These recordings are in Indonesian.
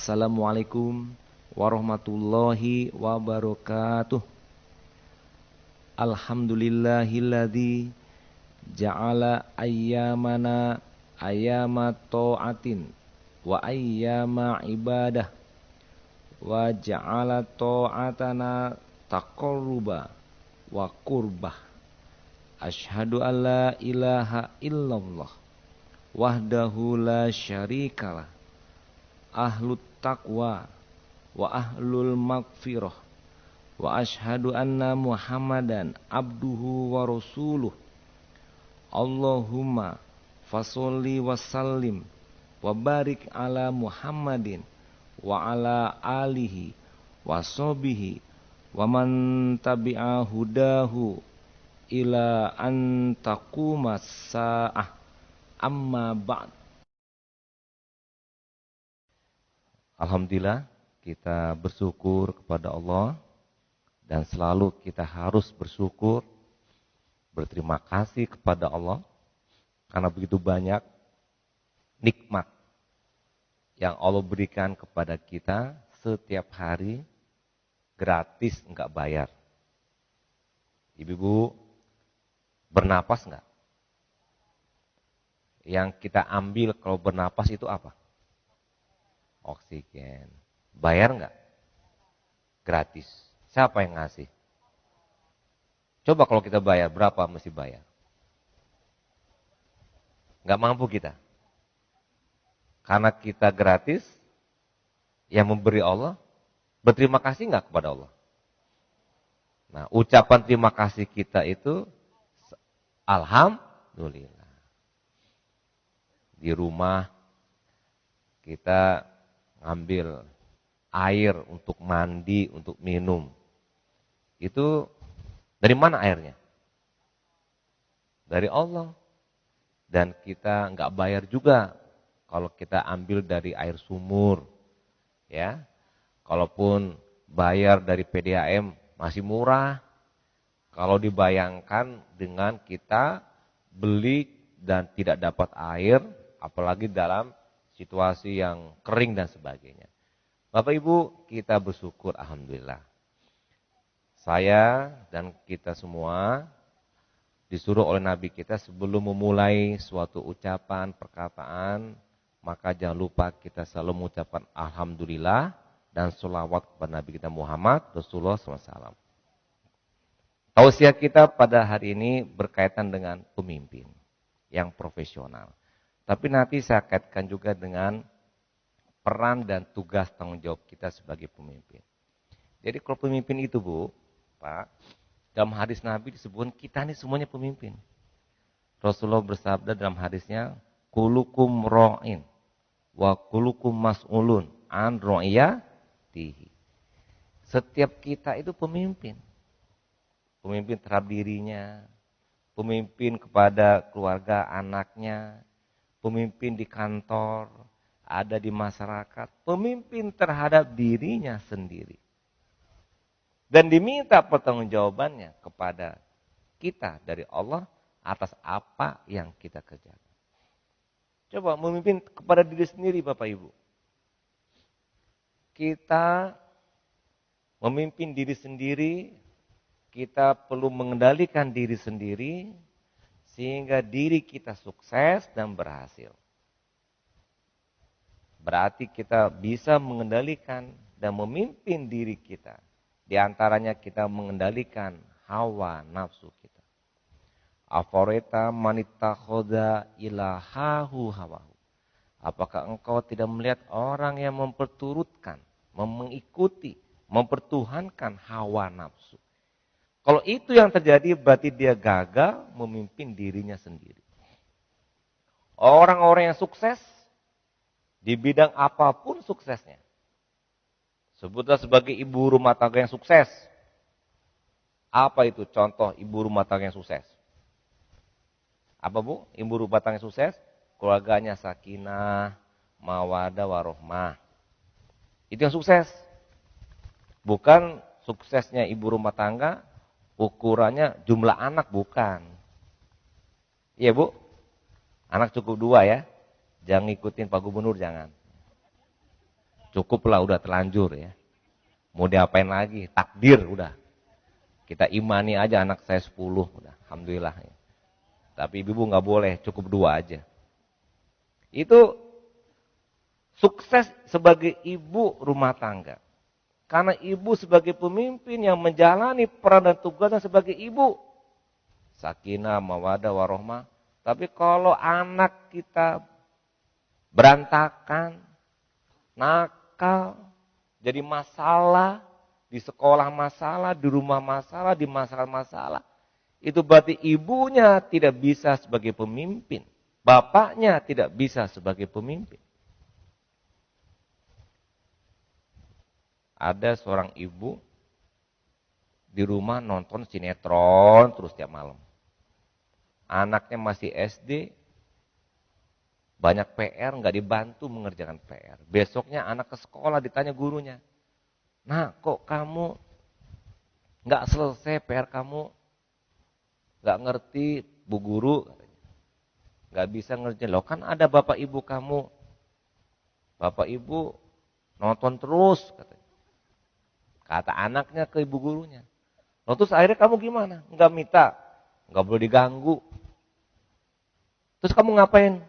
Assalamualaikum warahmatullahi wabarakatuh. Alhamdulillahilladzi ja'ala ayyamana ayyama ta'atin wa ayyama ibadah wa ja'ala ta'atana taqarruba wa qurbah. Asyhadu an la ilaha illallah wahdahu la syarikalah ahlut taqwa wa ahlul maghfirah wa asyhadu anna Muhammadan abduhu wa rasuluh. Allahumma fasolli wa sallim wa barik ala Muhammadin wa ala alihi wa sahbihi wa man tabi'a hudahu ila an taqumas saah. Amma ba'd. Alhamdulillah, kita bersyukur kepada Allah dan selalu kita harus bersyukur, berterima kasih kepada Allah karena begitu banyak nikmat yang Allah berikan kepada kita setiap hari gratis, enggak bayar. Ibu-ibu bernapas enggak? Yang kita ambil kalau bernapas itu apa? Oksigen. Bayar enggak? Gratis. Siapa yang ngasih? Coba kalau kita bayar, berapa mesti bayar? Enggak mampu kita. Karena kita gratis, yang memberi Allah, berterima kasih enggak kepada Allah? Nah, ucapan terima kasih kita itu, alhamdulillah. Di rumah kita ngambil air untuk mandi, untuk minum. Itu dari mana airnya? Dari Allah. Dan kita enggak bayar juga kalau kita ambil dari air sumur. Ya. Kalaupun bayar dari PDAM masih murah. Kalau dibayangkan dengan kita beli dan tidak dapat air, apalagi dalam situasi yang kering dan sebagainya. Bapak Ibu, kita bersyukur alhamdulillah. Saya dan kita semua disuruh oleh Nabi kita sebelum memulai suatu ucapan, perkataan, maka jangan lupa kita selalu mengucapkan alhamdulillah dan sholawat kepada Nabi kita Muhammad Rasulullah SAW. Tausiah kita pada hari ini berkaitan dengan pemimpin yang profesional. Tapi nanti saya kaitkan juga dengan peran dan tugas tanggung jawab kita sebagai pemimpin. Jadi kalau pemimpin itu Bu, Pak, dalam hadis Nabi disebutkan kita ini semuanya pemimpin. Rasulullah bersabda dalam hadisnya, kulukum ra'in wa kulukum mas'ulun an ra'iyatihi. Setiap kita itu pemimpin. Pemimpin terhadap dirinya, pemimpin kepada keluarga anaknya, pemimpin di kantor, ada di masyarakat, pemimpin terhadap dirinya sendiri. Dan diminta pertanggungjawabannya kepada kita dari Allah atas apa yang kita kerjakan. Coba memimpin kepada diri sendiri Bapak Ibu. Kita memimpin diri sendiri, kita perlu mengendalikan diri sendiri, sehingga diri kita sukses dan berhasil. Berarti kita bisa mengendalikan dan memimpin diri kita. Di antaranya kita mengendalikan hawa nafsu kita. Afareta manitakhoda ilahahu hawahu. Apakah engkau tidak melihat orang yang memperturutkan, mengikuti, mempertuhankan hawa nafsu? Kalau itu yang terjadi berarti dia gagal memimpin dirinya sendiri. Orang-orang yang sukses di bidang apapun suksesnya. Sebutlah sebagai ibu rumah tangga yang sukses. Apa itu contoh ibu rumah tangga yang sukses? Apa Bu? Ibu rumah tangga yang sukses? Keluarganya sakinah, mawadah, warohmah. Itu yang sukses. Bukan suksesnya ibu rumah tangga ukurannya jumlah anak, bukan. Iya Bu? Anak cukup 2 ya. Jangan ngikutin Pak Gubernur, jangan. Cukuplah, udah terlanjur ya. Mau diapain lagi? Takdir udah. Kita imani aja anak saya 10, udah. Alhamdulillah ya. Tapi ibu nggak boleh, cukup 2 aja. Itu sukses sebagai ibu rumah tangga. Karena ibu sebagai pemimpin yang menjalani peran dan tugasnya sebagai ibu. Sakinah, mawaddah, warohmah. Tapi kalau anak kita berantakan, nakal, jadi masalah, di sekolah masalah, di rumah masalah, di masalah-masalah. Itu berarti ibunya tidak bisa sebagai pemimpin. Bapaknya tidak bisa sebagai pemimpin. Ada seorang ibu di rumah nonton sinetron terus tiap malam. Anaknya masih SD, banyak PR, nggak dibantu mengerjakan PR. Besoknya anak ke sekolah ditanya gurunya, "Nah, kok kamu nggak selesai PR kamu? Nggak ngerti, Bu Guru?" Katanya. Nggak bisa ngerjain. Loh, kan ada bapak ibu kamu. Bapak ibu nonton terus, katanya. Kata anaknya ke ibu gurunya. Loh, terus akhirnya kamu gimana? Nggak minta, nggak boleh diganggu. Terus kamu ngapain?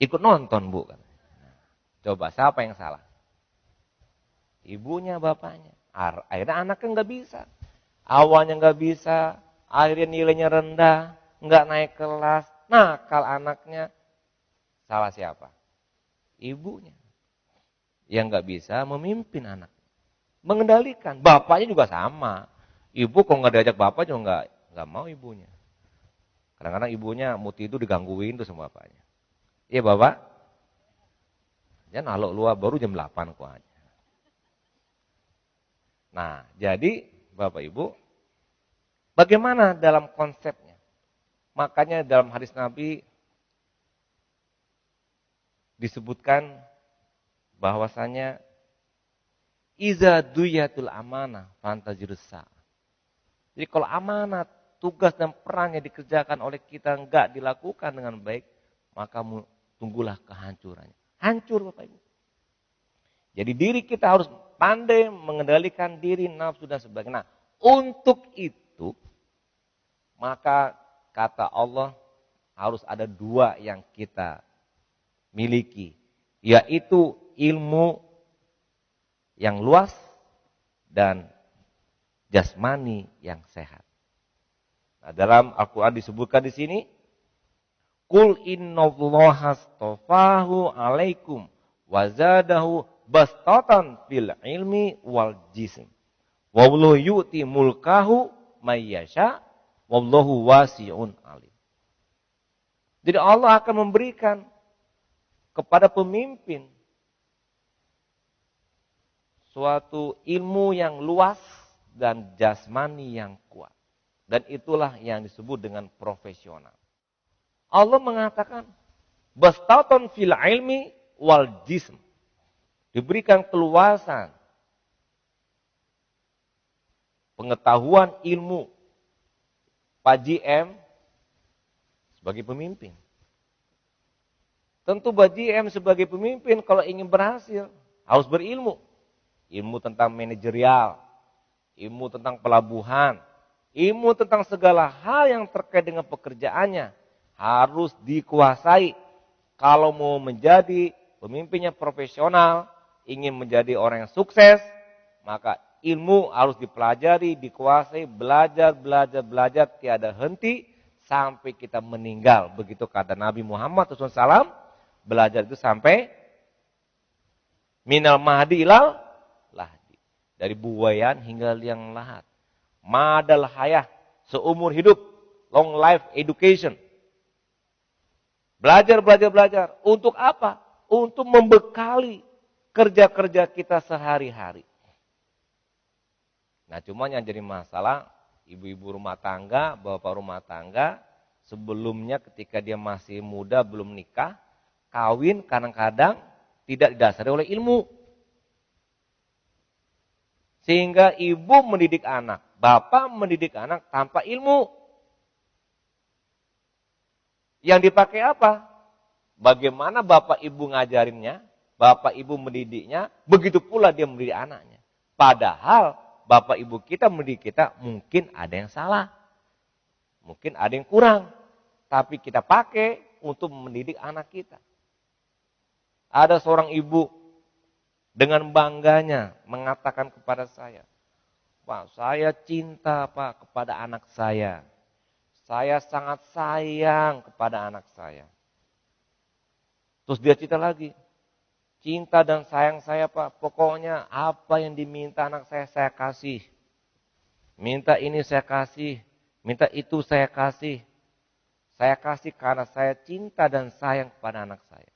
Ikut nonton, Bu. Katanya. Coba, siapa yang salah? Ibunya, bapaknya. Akhirnya anaknya nggak bisa. Awalnya nggak bisa, akhirnya nilainya rendah, nggak naik kelas. Nakal anaknya. Salah siapa? Ibunya. Yang nggak bisa memimpin anak. Mengendalikan. Bapaknya juga sama. Ibu kok nggak diajak bapak juga nggak mau ibunya. Kadang-kadang ibunya muti itu digangguin tuh sama bapaknya. Iya bapak? Jangan naluk luar baru jam 8 kok aja. Nah, jadi Bapak Ibu, bagaimana dalam konsepnya? Makanya dalam hadis Nabi disebutkan bahwasanya iza duyatul amanah fantazirsa. Jadi kalau amanat, tugas dan peran yang dikerjakan oleh kita enggak dilakukan dengan baik, maka tunggulah kehancurannya. Hancur Bapak Ibu. Jadi diri kita harus pandai mengendalikan diri, nafsu dan sebagainya. Nah, untuk itu, maka kata Allah harus ada 2 yang kita miliki. Yaitu ilmu yang luas dan jasmani yang sehat. Nah, dalam Al-Quran disebutkan di sini, Qul innallaha astafahu alaikum wazadahu bastatan fil ilmi wal jism. Wallahu yu'ti mulkahu mayyasha wallahu wasi'un alim. Jadi Allah akan memberikan kepada pemimpin suatu ilmu yang luas dan jasmani yang kuat. Dan itulah yang disebut dengan profesional. Allah mengatakan bastatan fil ilmi wal jism. Diberikan keluasan, pengetahuan ilmu, Pak GM sebagai pemimpin. Tentu Pak GM sebagai pemimpin kalau ingin berhasil harus berilmu. Ilmu tentang manajerial, ilmu tentang pelabuhan, ilmu tentang segala hal yang terkait dengan pekerjaannya harus dikuasai. Kalau mau menjadi pemimpinnya profesional, ingin menjadi orang yang sukses, maka ilmu harus dipelajari, dikuasai, belajar, tiada henti sampai kita meninggal. Begitu kata Nabi Muhammad SAW, belajar itu sampai minal mahdi ilal lahdi. Dari buayan hingga liang lahat. Madal hayah, seumur hidup, long life education. Belajar. Untuk apa? Untuk membekali kerja-kerja kita sehari-hari. Nah, cuma yang jadi masalah, ibu-ibu rumah tangga, bapak rumah tangga, sebelumnya ketika dia masih muda, belum nikah, kawin kadang-kadang tidak didasari oleh ilmu. Sehingga ibu mendidik anak, bapak mendidik anak tanpa ilmu. Yang dipakai apa? Bagaimana bapak ibu ngajarinnya? bapak ibu mendidiknya, begitu pula dia mendidik anaknya. Padahal bapak ibu kita mendidik kita mungkin ada yang salah. Mungkin ada yang kurang. Tapi kita pakai untuk mendidik anak kita. Ada seorang ibu dengan bangganya mengatakan kepada saya, Pak, saya cinta Pak kepada anak saya. Saya sangat sayang kepada anak saya. Terus dia cerita lagi, cinta dan sayang saya Pak, pokoknya apa yang diminta anak saya kasih. Minta ini saya kasih, minta itu saya kasih. Saya kasih karena saya cinta dan sayang kepada anak saya.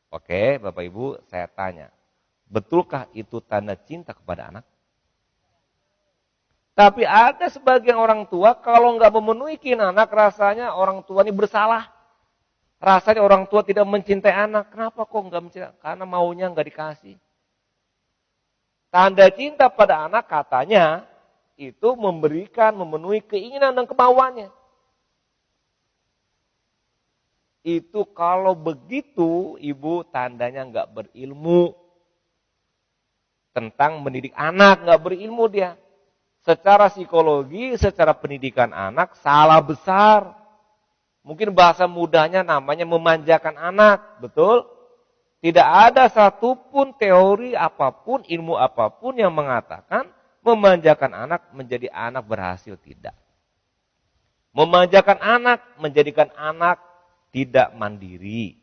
Oke, Bapak Ibu, saya tanya, betulkah itu tanda cinta kepada anak? Tapi ada sebagian orang tua kalau nggak memenuhi keinginan anak, rasanya orang tua ini bersalah. Rasanya orang tua tidak mencintai anak. Kenapa kok nggak mencintai? Karena maunya nggak dikasih. Tanda cinta pada anak katanya itu memberikan, memenuhi keinginan dan kemauannya. Itu kalau begitu ibu tandanya nggak berilmu tentang mendidik anak, nggak berilmu dia. Secara psikologi, secara pendidikan anak salah besar. Mungkin bahasa mudahnya namanya memanjakan anak, betul? Tidak ada satupun teori apapun, ilmu apapun yang mengatakan memanjakan anak menjadi anak berhasil, tidak. Memanjakan anak menjadikan anak tidak mandiri,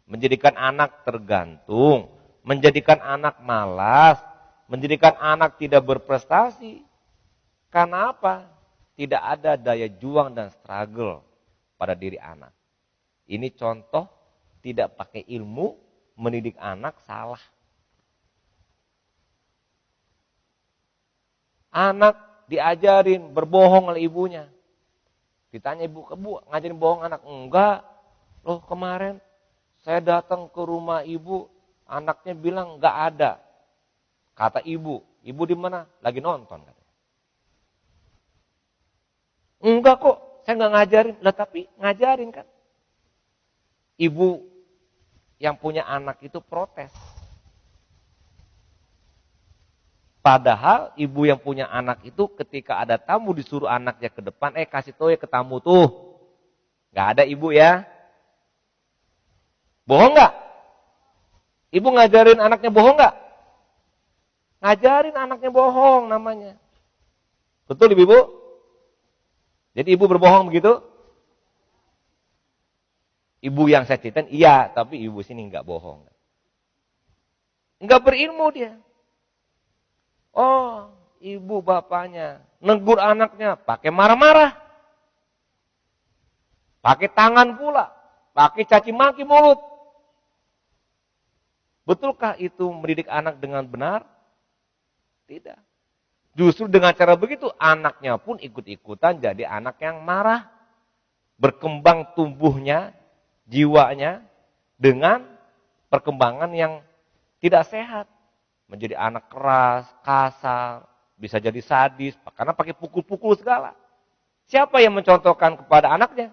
menjadikan anak tergantung, menjadikan anak malas, menjadikan anak tidak berprestasi. Karena apa? Tidak ada daya juang dan struggle pada diri anak. Ini contoh tidak pakai ilmu mendidik anak salah. Anak diajarin berbohong oleh ibunya. Ditanya ibu, ngajarin bohong anak? Enggak. Loh kemarin saya datang ke rumah ibu, anaknya bilang enggak ada. Kata ibu di mana? Lagi nonton. Enggak kok, saya enggak ngajarin. Lah tapi ngajarin kan. Ibu yang punya anak itu protes. Padahal ibu yang punya anak itu ketika ada tamu disuruh anaknya ke depan, kasih tahu ya ke tamu tuh. Enggak ada ibu ya. Bohong enggak? Ibu ngajarin anaknya bohong enggak? Ngajarin anaknya bohong namanya. Betul ibu? Jadi ibu berbohong begitu? Ibu yang saya ceritain iya, tapi ibu sini enggak bohong. Enggak berilmu dia. Oh, ibu bapaknya negur anaknya pakai marah-marah. Pakai tangan pula, pakai caci maki mulut. Betulkah itu mendidik anak dengan benar? Tidak. Justru dengan cara begitu anaknya pun ikut-ikutan jadi anak yang marah. Berkembang tumbuhnya, jiwanya dengan perkembangan yang tidak sehat. Menjadi anak keras, kasar, bisa jadi sadis, karena pakai pukul-pukul segala. Siapa yang mencontohkan kepada anaknya?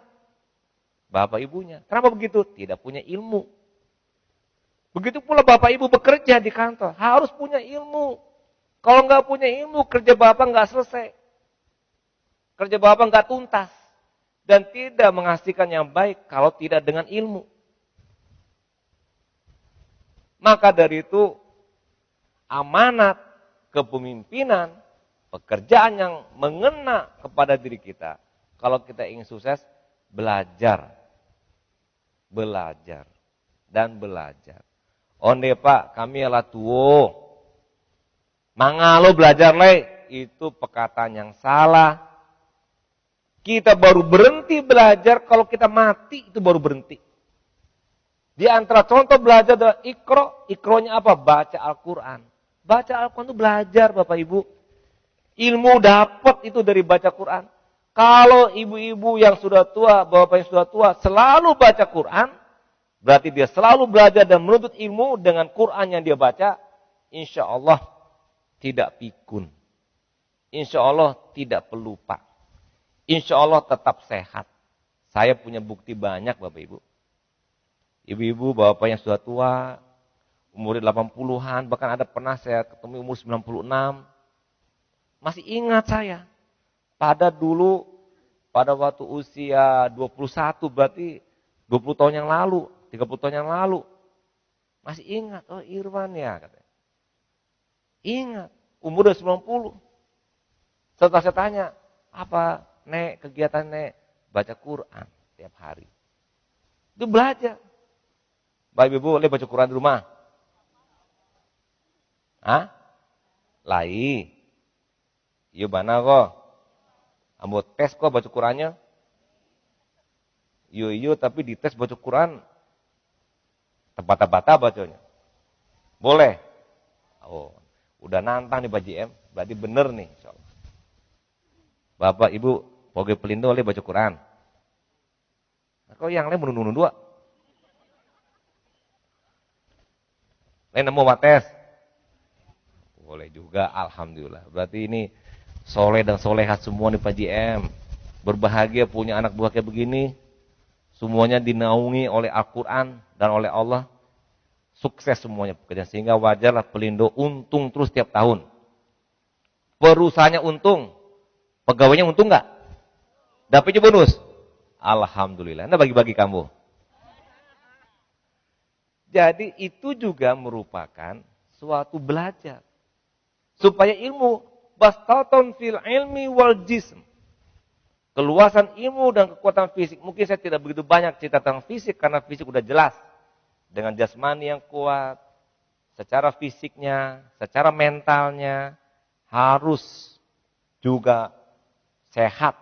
Bapak ibunya. Kenapa begitu? Tidak punya ilmu. Begitu pula bapak ibu bekerja di kantor, harus punya ilmu. Kalau nggak punya ilmu, kerja bapak nggak selesai. Kerja bapak nggak tuntas. Dan tidak menghasilkan yang baik kalau tidak dengan ilmu. Maka dari itu, amanat kepemimpinan, pekerjaan yang mengena kepada diri kita. Kalau kita ingin sukses, belajar. Belajar. Dan belajar. Onde Pak, kami adalah tuo. Mangalo belajar le, itu perkataan yang salah. Kita baru berhenti belajar kalau kita mati, itu baru berhenti. Di antara contoh belajar adalah ikro. Ikronya apa? Baca Al-Quran. Baca Al-Quran itu belajar Bapak Ibu. Ilmu dapat itu dari baca Quran. Kalau ibu-ibu yang sudah tua, bapak yang sudah tua selalu baca Quran, berarti dia selalu belajar dan menuntut ilmu dengan Quran yang dia baca, insya Allah tidak pikun. Insya Allah tidak pelupa. Insya Allah tetap sehat. Saya punya bukti banyak Bapak Ibu. Ibu-ibu, bapak yang sudah tua, umur 80-an, bahkan ada pernah saya ketemu umur 96. Masih ingat saya. Pada waktu usia 21, berarti 20 tahun yang lalu, 30 tahun yang lalu. Masih ingat, oh Irwan ya, katanya. Ingat, umur udah 90. Setelah saya tanya, apa Nek, kegiatan Nek? Baca Quran tiap hari. Itu belajar. Baik ibu, boleh baca Quran di rumah? Hah? Lai. Iya mana kok? Ambo tes kok baca Qurannya? Iyo tapi di tes baca Quran terbata-bata bacanya. Boleh? Oh, udah nantang nih Pak JM, berarti bener nih insyaallah. Bapak Ibu, poge pelindo oleh baca Quran. Nah, kok yang lain menunduk dua? Lain nemu mates? Boleh juga, alhamdulillah. Berarti ini soleh dan solehat semua nih Pak JM. Berbahagia punya anak buah kayak begini. Semuanya dinaungi oleh Al-Quran dan oleh Allah. Sukses semuanya pekerjaan. Sehingga wajarlah Pelindo untung terus tiap tahun. Perusahaannya untung. Pegawainya untung enggak? Dapatnya bonus? Alhamdulillah. Nah bagi-bagi kamu. Jadi itu juga merupakan suatu belajar. Supaya ilmu bastatun fil ilmi wal jism. Keluasan ilmu dan kekuatan fisik. Mungkin saya tidak begitu banyak cerita tentang fisik karena fisik udah jelas. Dengan jasmani yang kuat, secara fisiknya, secara mentalnya harus juga sehat.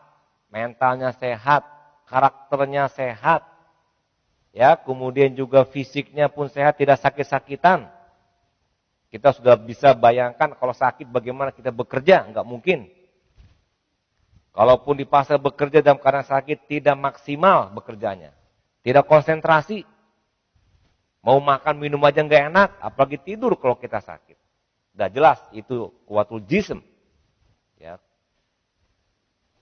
Mentalnya sehat, karakternya sehat. Ya, kemudian juga fisiknya pun sehat, tidak sakit-sakitan. Kita sudah bisa bayangkan kalau sakit bagaimana kita bekerja, enggak mungkin. Kalaupun di pasar bekerja dalam keadaan sakit, tidak maksimal bekerjanya. Tidak konsentrasi. Mau makan, minum aja enggak enak, apalagi tidur kalau kita sakit. Sudah jelas, itu kuwatul jism. Ya.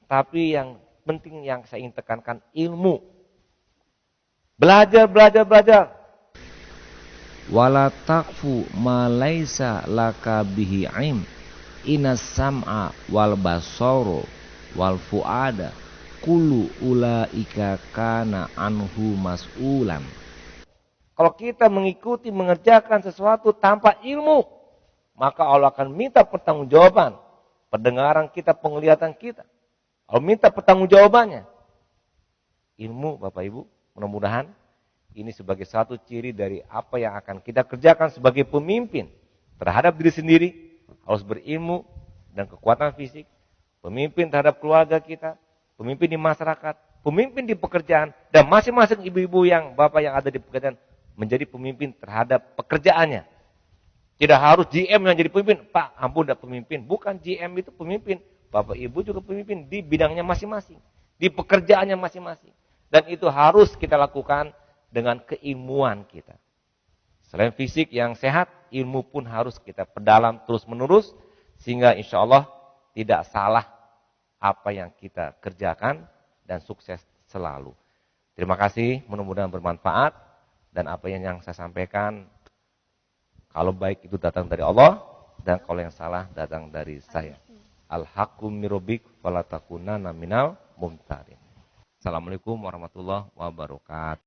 Tapi yang penting yang saya ingin tekankan, ilmu. Belajar. Wala taqfu ma laisa laka bihi ilm inas sam'a wal basara wal fuada kullu ulaika kana anhu mas'ulan. Kalau kita mengikuti mengerjakan sesuatu tanpa ilmu, maka Allah akan minta pertanggungjawaban. Pendengaran kita, penglihatan kita. Allah minta pertanggungjawabannya. Ilmu Bapak Ibu, mudah-mudahan ini sebagai satu ciri dari apa yang akan kita kerjakan sebagai pemimpin terhadap diri sendiri, harus berilmu dan kekuatan fisik, pemimpin terhadap keluarga kita, pemimpin di masyarakat, pemimpin di pekerjaan, dan masing-masing ibu-ibu yang bapak yang ada di pekerjaan menjadi pemimpin terhadap pekerjaannya. Tidak harus GM yang jadi pemimpin, Pak, ampun udah pemimpin. Bukan GM itu pemimpin, bapak ibu juga pemimpin di bidangnya masing-masing, di pekerjaannya masing-masing. Dan itu harus kita lakukan dengan keilmuan kita. Selain fisik yang sehat, ilmu pun harus kita perdalam terus-menerus, sehingga insya Allah tidak salah apa yang kita kerjakan dan sukses selalu. Terima kasih, mudah-mudahan bermanfaat, dan apa yang saya sampaikan, kalau baik itu datang dari Allah, dan kalau yang salah datang dari saya. Al-haqqu mirobik falatakunana minal mumtarin. Assalamualaikum warahmatullahi wabarakatuh.